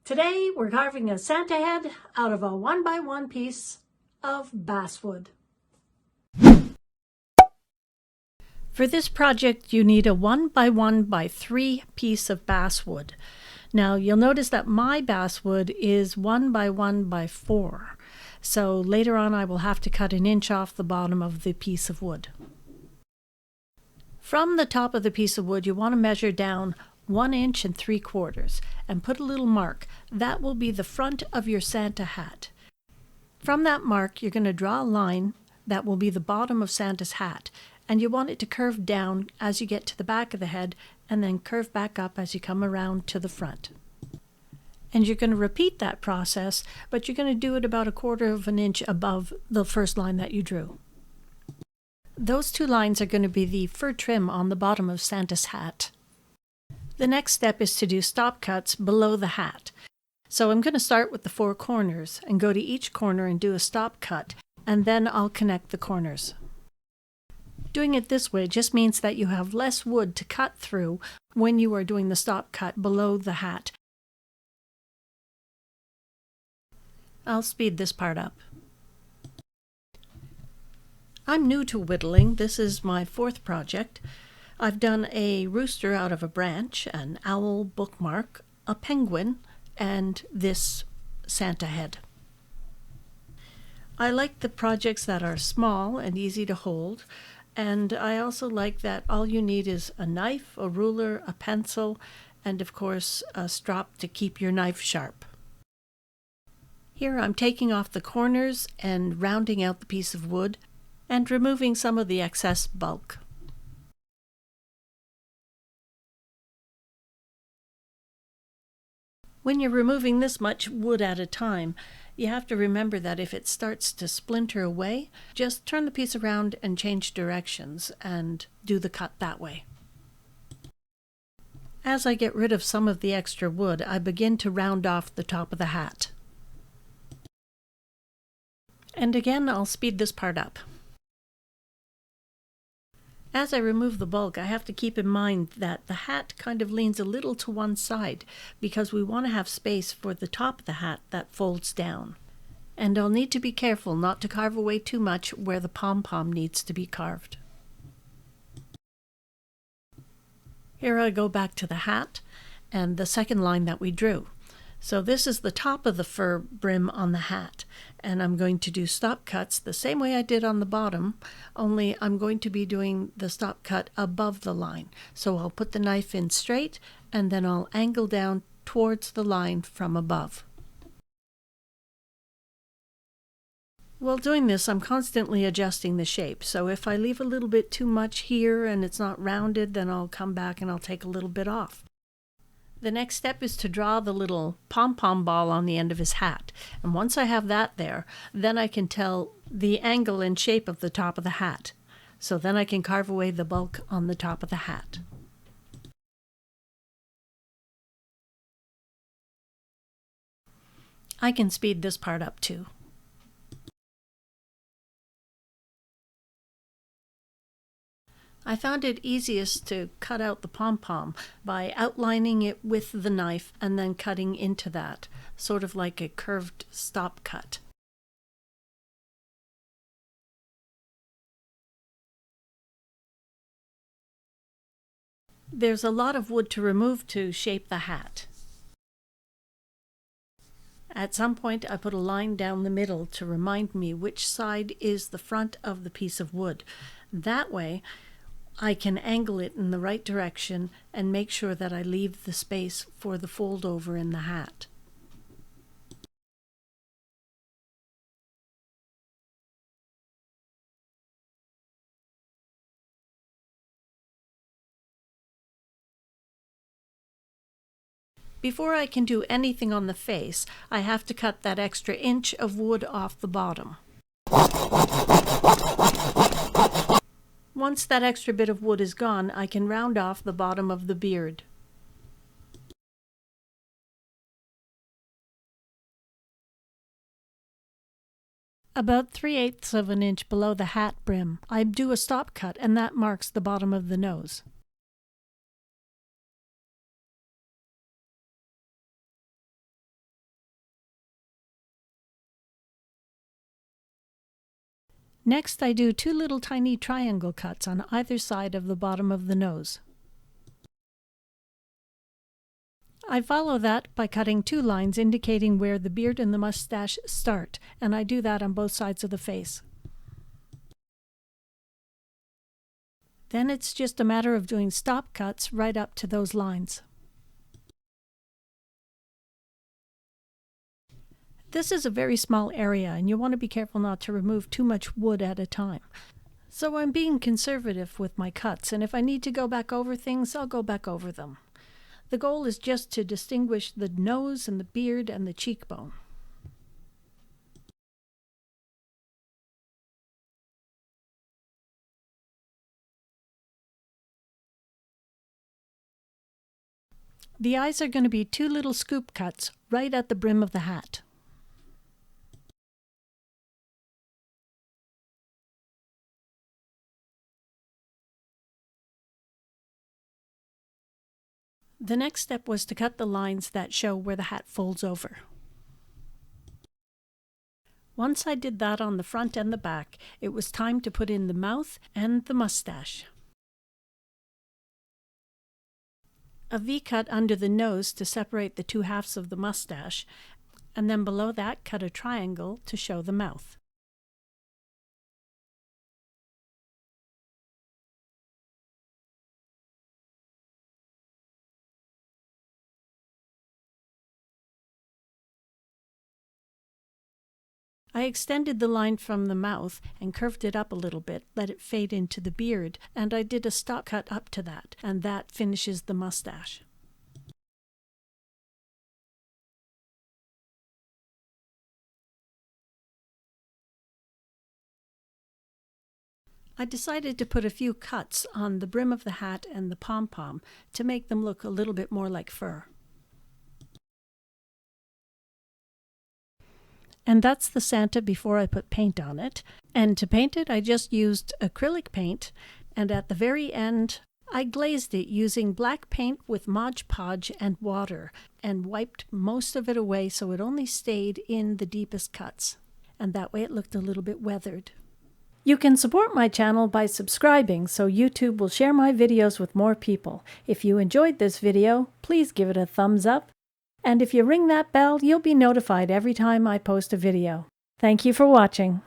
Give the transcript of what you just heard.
Today we're carving a Santa head out of a 1x1 piece of basswood. For this project you need a 1x1x3 piece of basswood. Now you'll notice that my basswood is 1x1x4, so later on I will have to cut an inch off the bottom of the piece of wood. From the top of the piece of wood you want to measure down 1 3/4 inches and put a little mark. That will be the front of your Santa hat. From that mark you're going to draw a line that will be the bottom of Santa's hat, and you want it to curve down as you get to the back of the head and then curve back up as you come around to the front. And you're going to repeat that process, but you're going to do it about 1/4 inch above the first line that you drew. Those two lines are going to be the fur trim on the bottom of Santa's hat. The next step is to do stop cuts below the hat. So I'm going to start with the 4 corners and go to each corner and do a stop cut, and then I'll connect the corners. Doing it this way just means that you have less wood to cut through when you are doing the stop cut below the hat. I'll speed this part up. I'm new to whittling. This is my 4th project. I've done a rooster out of a branch, an owl bookmark, a penguin, and this Santa head. I like the projects that are small and easy to hold, and I also like that all you need is a knife, a ruler, a pencil, and of course a strop to keep your knife sharp. Here I'm taking off the corners and rounding out the piece of wood and removing some of the excess bulk. When you're removing this much wood at a time, you have to remember that if it starts to splinter away, just turn the piece around and change directions and do the cut that way. As I get rid of some of the extra wood, I begin to round off the top of the hat. And again, I'll speed this part up. As I remove the bulk, I have to keep in mind that the hat kind of leans a little to one side because we want to have space for the top of the hat that folds down. And I'll need to be careful not to carve away too much where the pom-pom needs to be carved. Here I go back to the hat and the second line that we drew. So this is the top of the fur brim on the hat, and I'm going to do stop cuts the same way I did on the bottom, only I'm going to be doing the stop cut above the line. So I'll put the knife in straight and then I'll angle down towards the line from above. While doing this, I'm constantly adjusting the shape, so if I leave a little bit too much here and it's not rounded, then I'll come back and I'll take a little bit off. The next step is to draw the little pom-pom ball on the end of his hat. And once I have that there, then I can tell the angle and shape of the top of the hat. So then I can carve away the bulk on the top of the hat. I can speed this part up too. I found it easiest to cut out the pom-pom by outlining it with the knife and then cutting into that, sort of like a curved stop cut. There's a lot of wood to remove to shape the hat. At some point I put a line down the middle to remind me which side is the front of the piece of wood. That way I can angle it in the right direction and make sure that I leave the space for the fold over in the hat. Before I can do anything on the face, I have to cut that extra inch of wood off the bottom. Once that extra bit of wood is gone, I can round off the bottom of the beard. About 3/8 of an inch below the hat brim, I do a stop cut, and that marks the bottom of the nose. Next, I do 2 little tiny triangle cuts on either side of the bottom of the nose. I follow that by cutting 2 lines indicating where the beard and the mustache start, and I do that on both sides of the face. Then it's just a matter of doing stop cuts right up to those lines. This is a very small area, and you want to be careful not to remove too much wood at a time. So I'm being conservative with my cuts, and if I need to go back over things, I'll go back over them. The goal is just to distinguish the nose and the beard and the cheekbone. The eyes are going to be 2 little scoop cuts right at the brim of the hat. The next step was to cut the lines that show where the hat folds over. Once I did that on the front and the back, it was time to put in the mouth and the mustache. A V-cut under the nose to separate the 2 halves of the mustache, and then below that cut a triangle to show the mouth. I extended the line from the mouth and curved it up a little bit, let it fade into the beard, and I did a stop cut up to that, and that finishes the mustache. I decided to put a few cuts on the brim of the hat and the pom-pom to make them look a little bit more like fur. And that's the Santa before I put paint on it. And to paint it, I just used acrylic paint, and at the very end, I glazed it using black paint with Mod Podge and water, and wiped most of it away so it only stayed in the deepest cuts. And that way it looked a little bit weathered. You can support my channel by subscribing so YouTube will share my videos with more people. If you enjoyed this video, please give it a thumbs up. And if you ring that bell, you'll be notified every time I post a video. Thank you for watching.